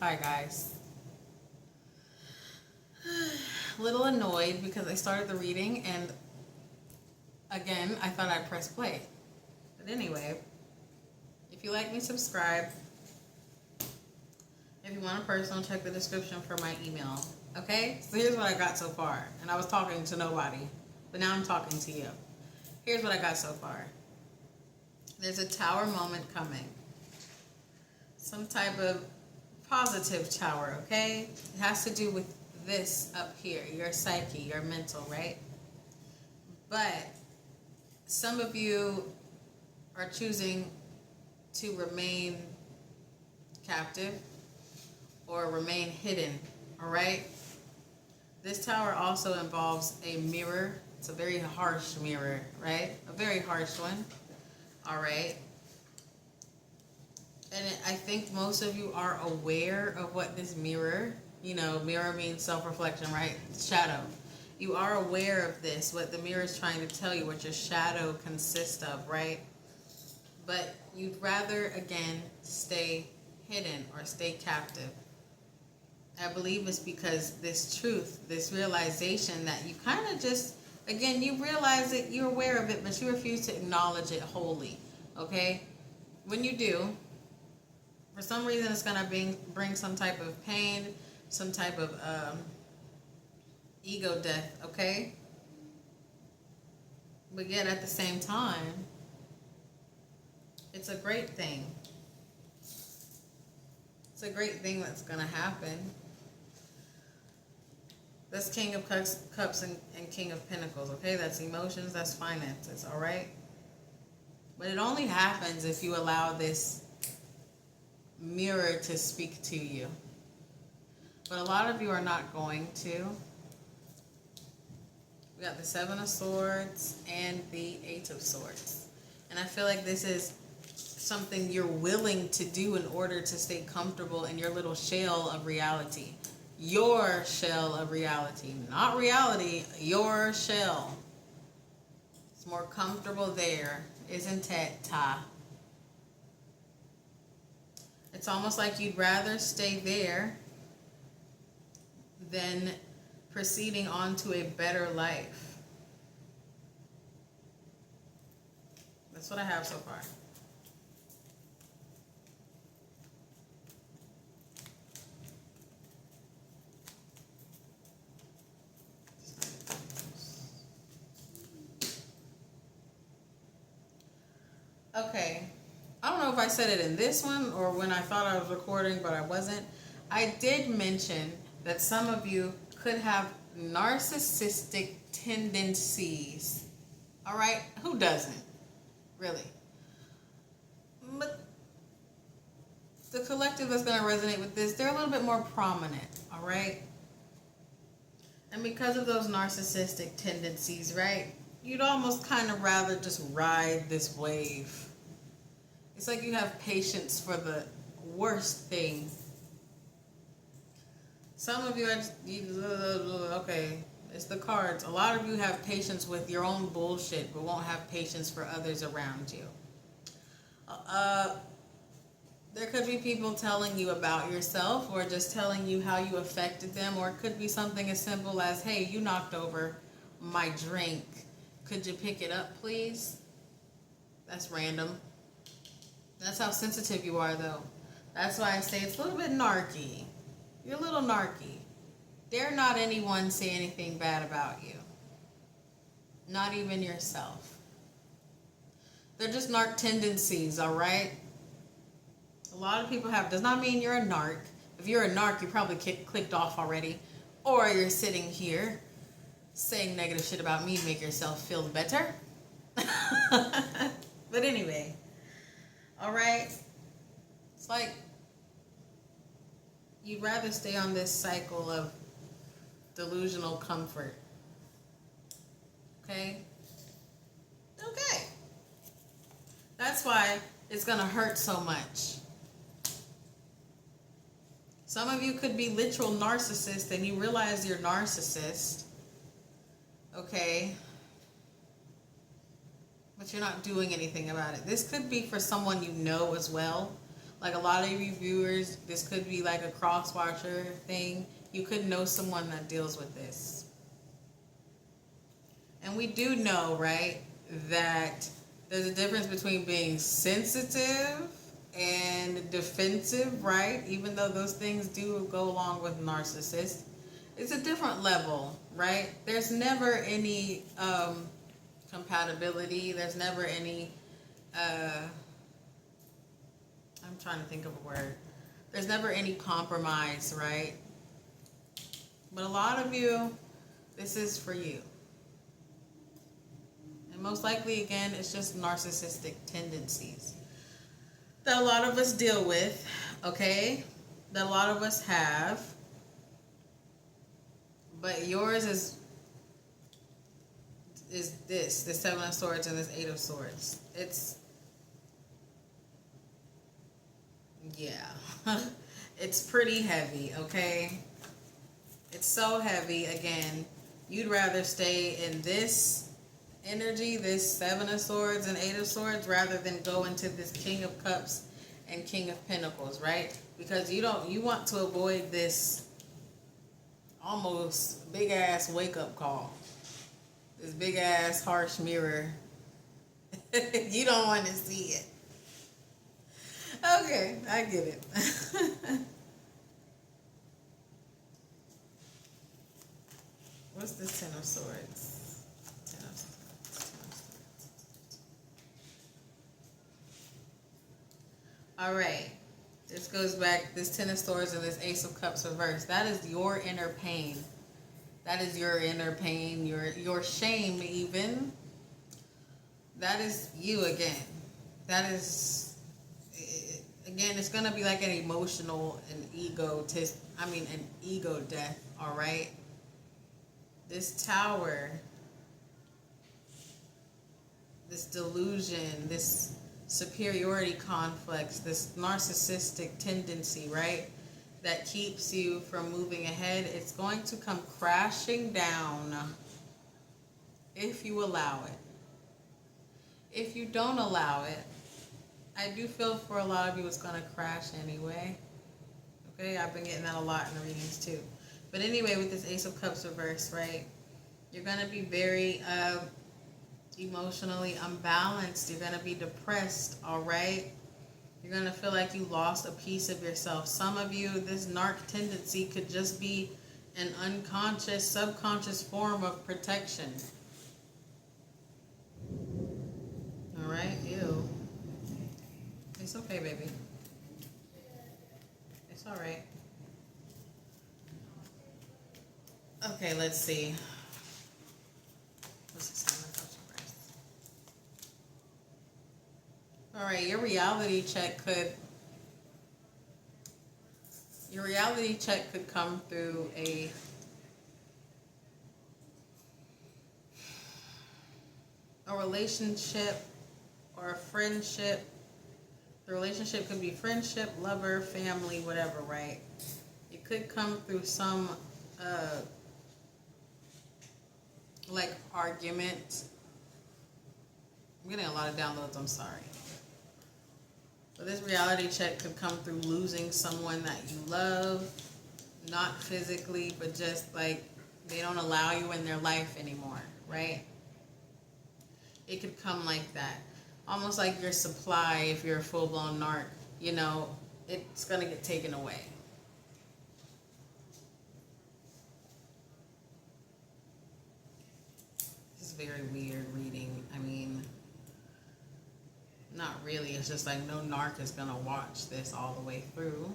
Hi guys. A little annoyed because I started the reading and again I thought I'd press play. But anyway, if you like me, subscribe. If you want a personal, check the description for my email. Okay? So here's what I got so far. And I was talking to nobody, but now I'm talking to you. Here's what I got so far. There's a tower moment coming. Some type of positive tower, okay? It has to do with this up here, your psyche, your mental, right? But some of you are choosing to remain captive or remain hidden, all right? This tower also involves a mirror. It's a very harsh mirror, right? A very harsh one, all right? And I think most of you are aware of what this mirror, mirror means self-reflection, right? Shadow. You are aware of this, what the mirror is trying to tell you, what your shadow consists of, right? But you'd rather, again, stay hidden or stay captive. I believe it's because this truth, this realization that you kind of just, again, you realize it, you're aware of it, but you refuse to acknowledge it wholly, okay? When you do, for some reason, it's going to bring some type of pain, some type of ego death, okay? But yet, at the same time, it's a great thing. It's a great thing that's going to happen. That's King of Cups and King of Pentacles, okay? That's emotions, that's finances, all right? But it only happens if you allow this mirror to speak to you. But a lot of you are not going to. We got the Seven of Swords and the Eight of Swords. And I feel like this is something you're willing to do in order to stay comfortable in your little shell of reality. Your shell of reality. Not reality, your shell. It's more comfortable there, isn't it, Ta? It's almost like you'd rather stay there than proceeding on to a better life. That's what I have so far. Okay. I don't know if I said it in this one or when I thought I was recording, but I wasn't. I did mention that some of you could have narcissistic tendencies. All right? Who doesn't? Really? But the collective that's going to resonate with this, they're a little bit more prominent. All right? And because of those narcissistic tendencies, right, you'd almost kind of rather just ride this wave. It's like you have patience for the worst thing. Some of you are just, okay, it's the cards. A lot of you have patience with your own bullshit, but won't have patience for others around you. There could be people telling you about yourself or just telling you how you affected them, or it could be something as simple as, hey, you knocked over my drink. Could you pick it up, please? That's random. That's how sensitive you are, though. That's why I say it's a little bit narky. You're a little narky. Dare not anyone say anything bad about you. Not even yourself. They're just narc tendencies, all right? A lot of people have. Does not mean you're a narc. If you're a narc, you probably clicked off already. Or you're sitting here saying negative shit about me to make yourself feel better. But anyway. All right, it's like you'd rather stay on this cycle of delusional comfort. Okay? Okay. That's why it's going to hurt so much. Some of you could be literal narcissists and you realize you're narcissist. Okay? But you're not doing anything about it. This could be for someone you know as well. Like a lot of you viewers, this could be like a cross-watcher thing. You could know someone that deals with this. And we do know, right, that there's a difference between being sensitive and defensive, right? Even though those things do go along with narcissists. It's a different level, right? There's never any compatibility. There's never any, I'm trying to think of a word. There's never any compromise, right? But a lot of you, this is for you. And most likely, again, it's just narcissistic tendencies that a lot of us deal with, okay? That a lot of us have. But yours is this, the Seven of Swords and this Eight of Swords. It's, yeah. It's pretty heavy, okay? It's so heavy. Again, you'd rather stay in this energy, this Seven of Swords and Eight of Swords, rather than go into this King of Cups and King of Pentacles, right? Because you want to avoid this almost big ass wake up call, this big ass harsh mirror. You don't want to see it. Okay, I get it. What's this Ten of Swords? Ten of Swords. All right. This goes back, this Ten of Swords and this Ace of Cups reversed. That is your inner pain. That is your inner pain, your shame even. That is you again. That is, again, it's going to be like an emotional and an ego death, all right? This Tower, this delusion, this superiority complex, this narcissistic tendency, right, that keeps you from moving ahead, it's going to come crashing down if you allow it. If you don't allow it, I do feel for a lot of you it's going to crash anyway. Okay, I've been getting that a lot in the readings too. But anyway, with this Ace of Cups reverse, right, you're going to be very emotionally unbalanced. You're going to be depressed, all right? You're going to feel like you lost a piece of yourself. Some of you, this narc tendency could just be an unconscious, subconscious form of protection. All right? Ew. It's okay, baby. It's all right. Okay, let's see. What's this? All right, your reality check could come through a relationship or a friendship. The relationship could be friendship, lover, family, whatever, right? It could come through some like argument. I'm getting a lot of downloads, I'm sorry. But this reality check could come through losing someone that you love, not physically, but just like they don't allow you in their life anymore, right? It could come like that. Almost like your supply, if you're a full-blown narc, you know, it's going to get taken away. This is very weird reading. I mean, not really. It's just like no narc is going to watch this all the way through.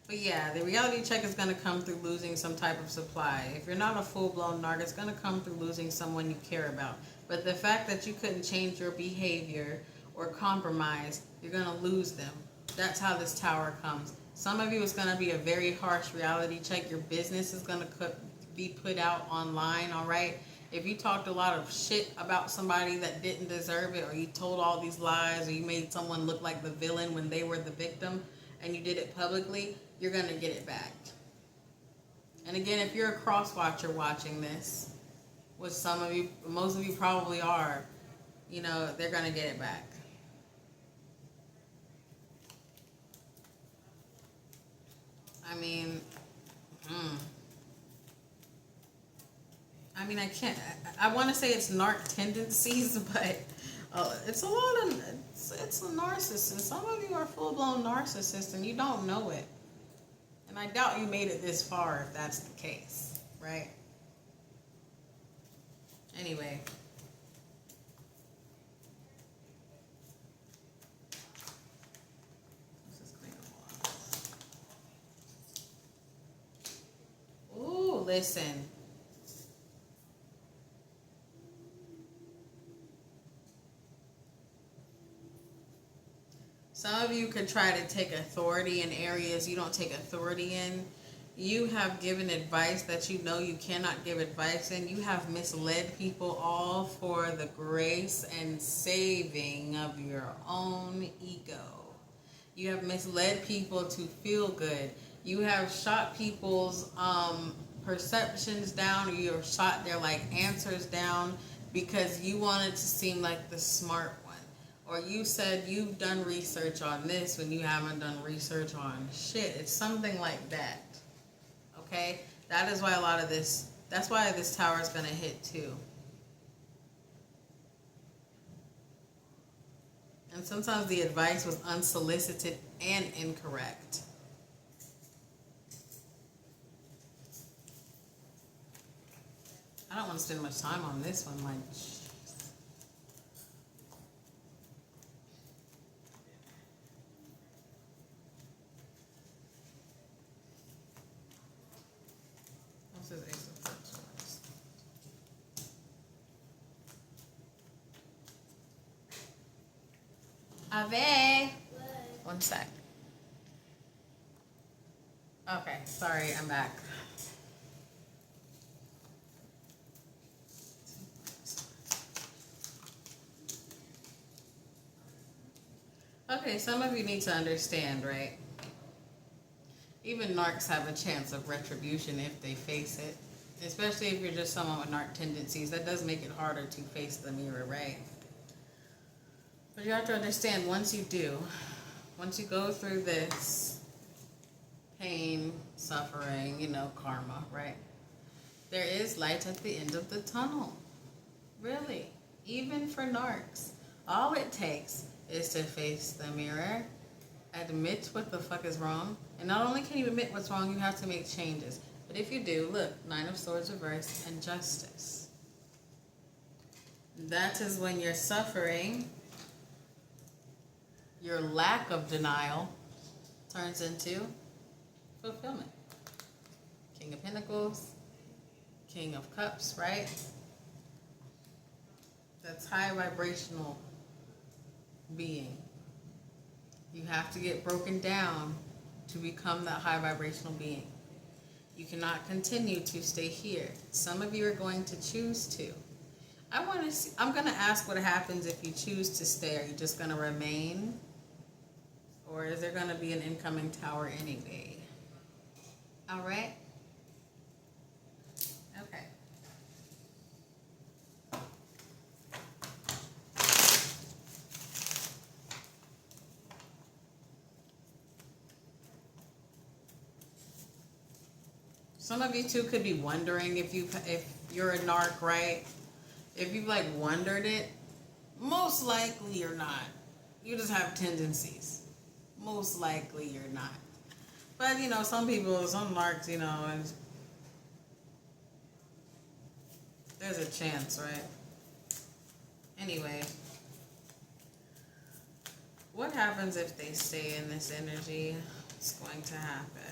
But yeah, the reality check is going to come through losing some type of supply. If you're not a full-blown narc, it's going to come through losing someone you care about. But the fact that you couldn't change your behavior or compromise, you're going to lose them. That's how this Tower comes. Some of you, it's going to be a very harsh reality check. Your business is going to be put out online, all right? If you talked a lot of shit about somebody that didn't deserve it, or you told all these lies, or you made someone look like the villain when they were the victim, and you did it publicly, you're going to get it back. And again, if you're a cross-watcher watching this, which some of you, most of you probably are, you know, they're going to get it back. mean, I can't. I want to say it's narc tendencies, but it's a lot of. It's a narcissist. Some of you are full blown narcissists, and you don't know it. And I doubt you made it this far if that's the case, right? Anyway. Ooh, listen. Some of you could try to take authority in areas you don't take authority in. You have given advice that you know you cannot give advice in. You have misled people all for the grace and saving of your own ego. You have misled people to feel good. You have shot people's perceptions down, or you have shot their answers down because you wanted to seem like the smart one. Or you said you've done research on this when you haven't done research on shit. It's something like that. Okay? That is why a lot of this, that's why this tower is going to hit too. And sometimes the advice was unsolicited and incorrect. I don't want to spend much time on this one. This is Ace of Cups. Ave. What? 1 sec. Okay, sorry, I'm back. Okay, some of you need to understand, right? Even narcs have a chance of retribution if they face it. Especially if you're just someone with narc tendencies. That does make it harder to face the mirror, right? But you have to understand, once you go through this pain, suffering, karma, right? There is light at the end of the tunnel. Really. Even for narcs. All it takes is to face the mirror, admit what the fuck is wrong, and not only can you admit what's wrong, you have to make changes. But if you do, look, 9 of Swords reversed and Justice. That is when your suffering, your lack of denial, turns into fulfillment. King of Pentacles, King of Cups, right? That's high vibrational being. You have to get broken down to become that high vibrational being. You cannot continue to stay here. Some of you are going to choose to. I'm going to ask what happens if you choose to stay. Are you just going to remain? Or is there going to be an incoming tower anyway? All right? Okay. Some of you too could be wondering if you're a narc, right? If you've wondered it, most likely you're not. You just have tendencies. Most likely you're not. But some people, some narcs, and there's a chance, right? Anyway, what happens if they stay in this energy? What's going to happen?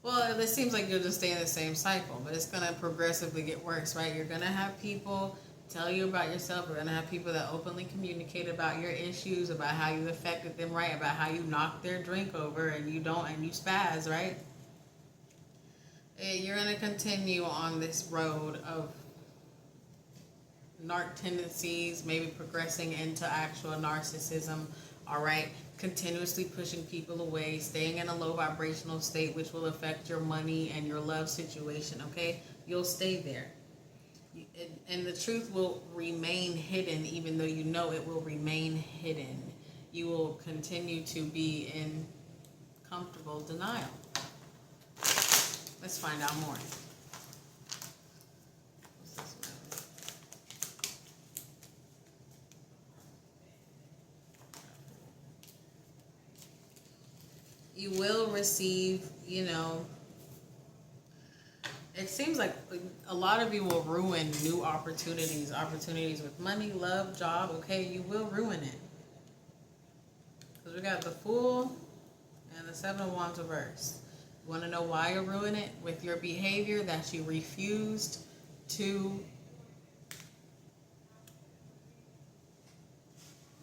Well, it seems like you'll just stay in the same cycle, but it's going to progressively get worse, right? You're going to have people tell you about yourself. You're going to have people that openly communicate about your issues, about how you affected them, right? About how you knocked their drink over and you spaz, right? You're going to continue on this road of narc tendencies, maybe progressing into actual narcissism, all right? Continuously pushing people away, staying in a low vibrational state, which will affect your money and your love situation, okay? You'll stay there. And the truth will remain hidden, even though you know it will remain hidden. You will continue to be in comfortable denial. Let's find out more. What's this one? You will receive, it seems like a lot of you will ruin new opportunities with money, love, job, okay? You will ruin it. Because we got the Fool and the Seven of Wands reversed. You want to know why you ruin it? With your behavior that you refused to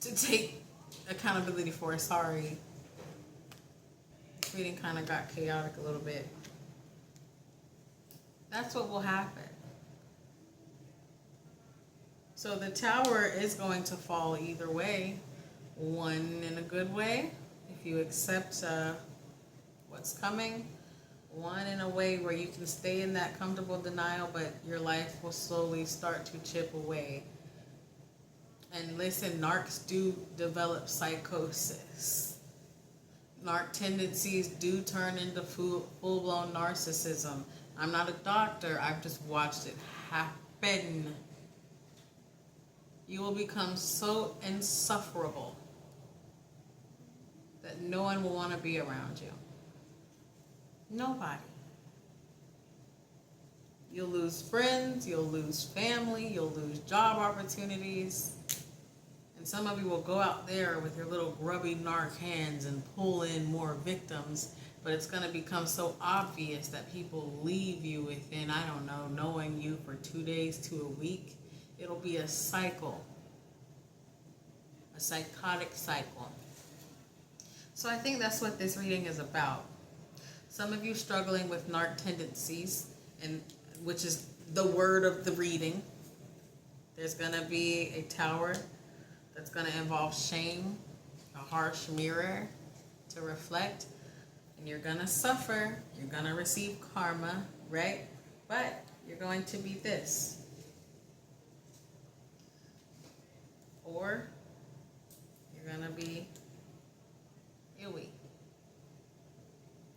take accountability for. Sorry. Reading kind of got chaotic a little bit. That's what will happen. So the Tower is going to fall either way. One in a good way, if you accept what's coming. One in a way where you can stay in that comfortable denial, but your life will slowly start to chip away. And listen, narcs do develop psychosis. Narc tendencies do turn into full-blown narcissism. I'm not a doctor, I've just watched it happen. You will become so insufferable that no one will want to be around you. Nobody. You'll lose friends, you'll lose family, you'll lose job opportunities. And some of you will go out there with your little grubby narc hands and pull in more victims. But it's going to become so obvious that people leave you within, I don't know, knowing you for 2 days to a week. It'll be a cycle. A psychotic cycle. So I think that's what this reading is about. Some of you struggling with narc tendencies, and which is the word of the reading. There's going to be a Tower that's going to involve shame, a harsh mirror to reflect. And you're going to suffer, you're going to receive karma, right? But you're going to be this. Or you're going to be iwi.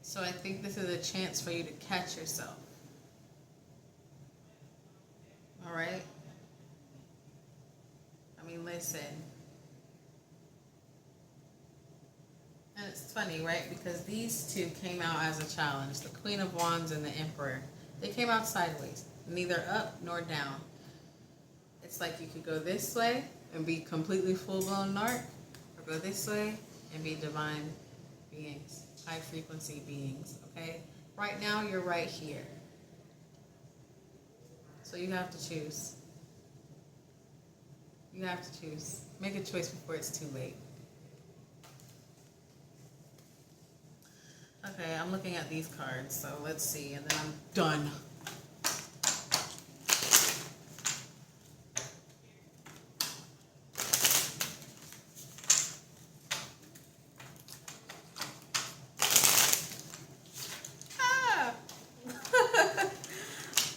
So I think this is a chance for you to catch yourself. All right? I mean, listen. And it's funny, right? Because these two came out as a challenge. The Queen of Wands and the Emperor. They came out sideways. Neither up nor down. It's like you could go this way and be completely full-blown narc. Or go this way and be divine beings. High-frequency beings, okay? Right now, you're right here. So you have to choose. You have to choose. Make a choice before it's too late. Okay, I'm looking at these cards, so let's see, and then I'm done. Ah!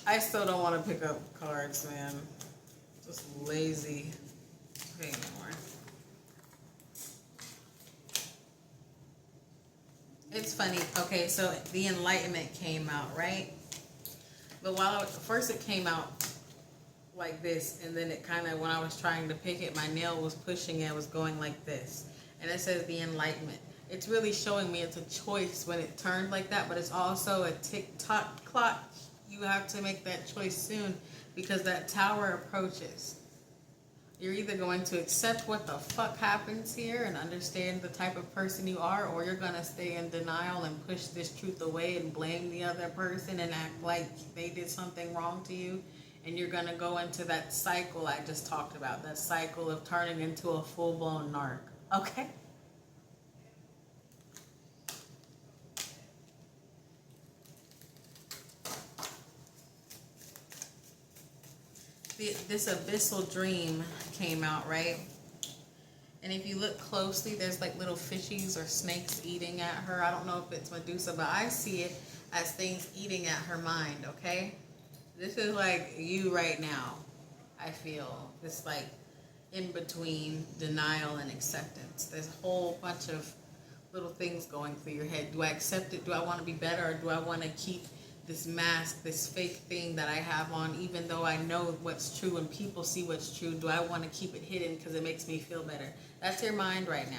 I still don't want to pick up cards, man. Just lazy. Okay, more. It's funny. Okay, so the Enlightenment came out, right? But first it came out like this, and then it kind of, when I was trying to pick it, my nail was pushing it, was going like this. And it says the Enlightenment. It's really showing me it's a choice when it turned like that, but it's also a tick-tock clock. You have to make that choice soon because that Tower approaches. You're either going to accept what the fuck happens here and understand the type of person you are, or you're going to stay in denial and push this truth away and blame the other person and act like they did something wrong to you. And you're going to go into that cycle I just talked about, that cycle of turning into a full-blown narc. Okay? This abyssal dream came out, right? And if you look closely, there's like little fishies or snakes eating at her. I don't know if it's Medusa, but I see it as things eating at her mind, okay? This is like you right now, I feel. It's like in between denial and acceptance. There's a whole bunch of little things going through your head. Do I accept it? Do I want to be better? Or do I want to keep this mask, this fake thing that I have on, even though I know what's true and people see what's true? Do I want to keep it hidden because it makes me feel better? That's your mind right now.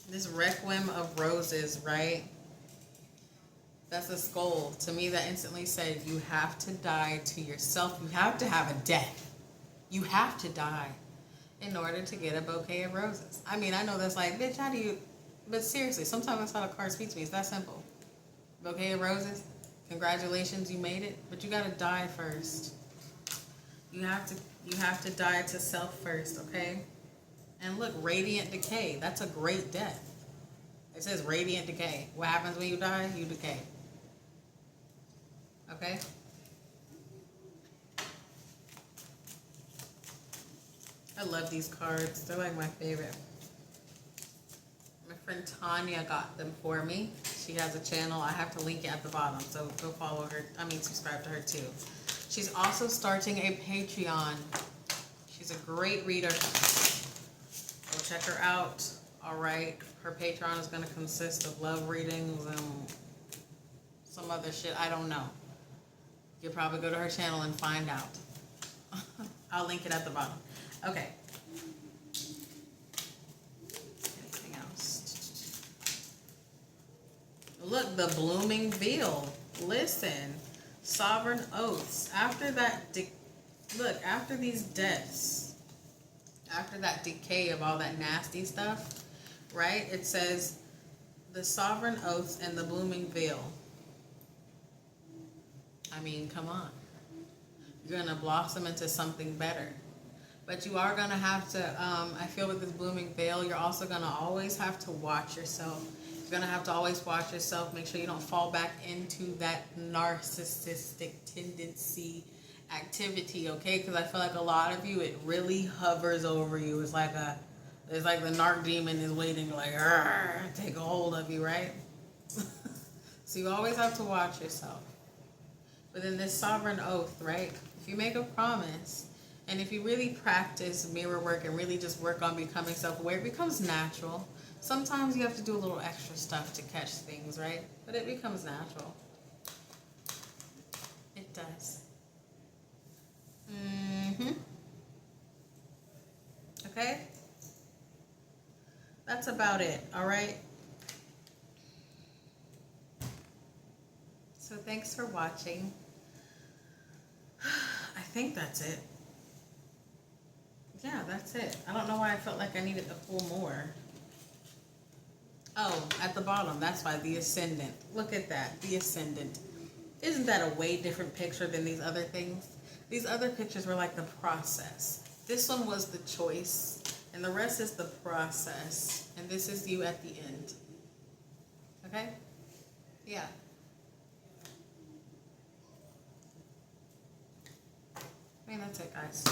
This Requiem of Roses, right? That's a skull. To me, that instantly said you have to die to yourself. You have to have a death. You have to die in order to get a bouquet of roses. I mean, I know that's like, bitch, how do you... But seriously, sometimes that's how the card speaks to me. It's that simple. Bouquet of roses, congratulations, you made it. But you gotta die first. You have to die to self first, okay? And look, radiant decay. That's a great death. It says radiant decay. What happens when you die? You decay. Okay? I love these cards. They're like my favorite. My friend Tanya got them for me. She has a channel. I have to link it at the bottom. So go follow her. Subscribe to her too. She's also starting a Patreon. She's a great reader. Go check her out. All right. Her Patreon is going to consist of love readings and some other shit. I don't know. You'll probably go to her channel and find out. I'll link it at the bottom. Okay. Anything else? Look, the blooming veil. Listen. Sovereign oaths. After that, look, after these deaths, after that decay of all that nasty stuff, right? It says the sovereign oaths and the blooming veil. I mean, come on. You're going to blossom into something better. But you are going to have to, I feel with this blooming veil, you're also going to always have to watch yourself. You're going to have to always watch yourself. Make sure you don't fall back into that narcissistic tendency activity, okay? Because I feel like a lot of you, it really hovers over you. It's like the narc demon is waiting to like, take a hold of you, right? So you always have to watch yourself. But in this sovereign oath, right? If you make a promise, and if you really practice mirror work and really just work on becoming self-aware, it becomes natural. Sometimes you have to do a little extra stuff to catch things, right? But it becomes natural. It does. Okay? That's about it, all right? So thanks for watching. I think that's it. Yeah, that's it. I don't know why I felt like I needed to pull more. Oh, at the bottom, that's why the Ascendant. Look at that, the Ascendant. Isn't that a way different picture than these other things? These other pictures were like the process. This one was the choice, and the rest is the process. And this is you at the end. Okay? Yeah. I mean, that's it, guys.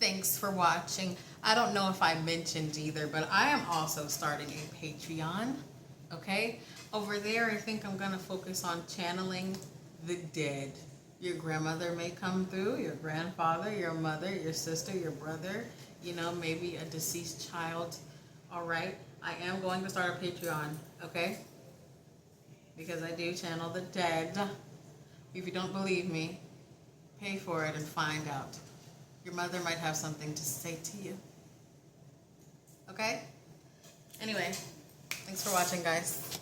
Thanks for watching. I don't know if I mentioned either, but I am also starting a Patreon, okay? Over there, I think I'm going to focus on channeling the dead. Your grandmother may come through, your grandfather, your mother, your sister, your brother, you know, maybe a deceased child, all right? I am going to start a Patreon, okay? Because I do channel the dead. If you don't believe me, pay for it and find out. Your mother might have something to say to you. Okay? Anyway, thanks for watching, guys.